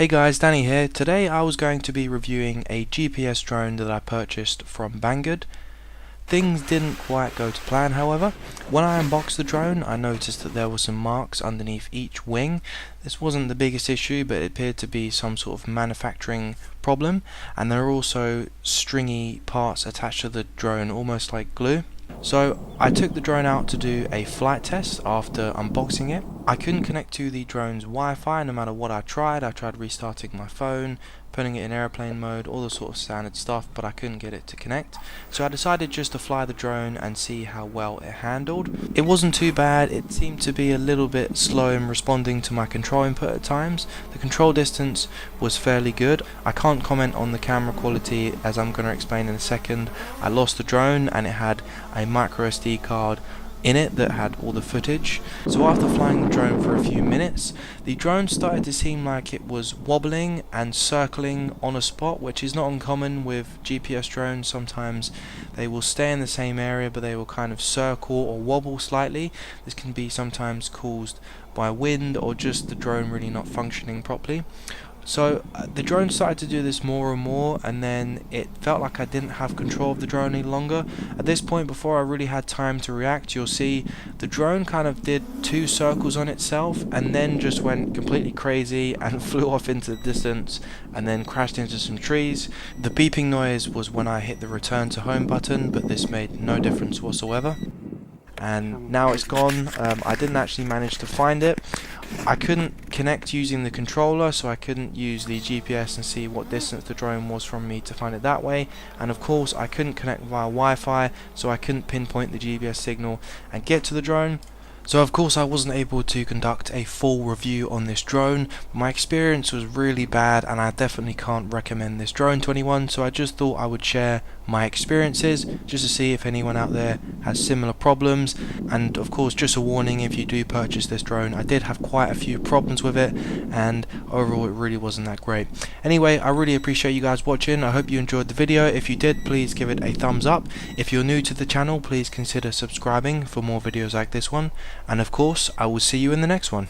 Hey guys, Danny here. Today I was going to be reviewing a GPS drone that I purchased from Banggood. Things didn't quite go to plan, however. When I unboxed the drone, I noticed that there were some marks underneath each wing. This wasn't the biggest issue, but it appeared to be some sort of manufacturing problem, and there are also stringy parts attached to the drone, almost like glue. So I took the drone out to do a flight test after unboxing it. I couldn't connect to the drone's Wi-Fi no matter what I tried. I tried restarting my phone, putting it in airplane mode, all the sort of standard stuff, but I couldn't get it to connect. So I decided just to fly the drone and see how well it handled. It wasn't too bad. It seemed to be a little bit slow in responding to my control input at times. The control distance was fairly good. I can't comment on the camera quality, as I'm going to explain in a second. I lost the drone and it had a micro SD card in it that had all the footage. So after flying the drone for a few minutes, the drone started to seem like it was wobbling and circling on a spot, which is not uncommon with GPS drones. Sometimes they will stay in the same area, but they will kind of circle or wobble slightly. This can be sometimes caused by wind or just the drone really not functioning properly. So the drone started to do this more and more, and then it felt like I didn't have control of the drone any longer. At this point, before I really had time to react, you'll see the drone kind of did 2 circles on itself and then just went completely crazy and flew off into the distance and then crashed into some trees. The beeping noise was when I hit the return to home button, but this made no difference whatsoever. And now it's gone. I didn't actually manage to find it. I couldn't connect using the controller, so I couldn't use the GPS and see what distance the drone was from me to find it that way. And of course I couldn't connect via Wi-Fi, so I couldn't pinpoint the GPS signal and get to the drone. So of course I wasn't able to conduct a full review on this drone. My experience was really bad and I definitely can't recommend this drone to anyone, so I just thought I would share my experiences just to see if anyone out there has similar problems. And of course, just a warning, if you do purchase this drone, I did have quite a few problems with it and overall it really wasn't that great. Anyway, I really appreciate you guys watching. I hope you enjoyed the video. If you did, please give it a thumbs up. If you're new to the channel, please consider subscribing for more videos like this one. And of course, I will see you in the next one.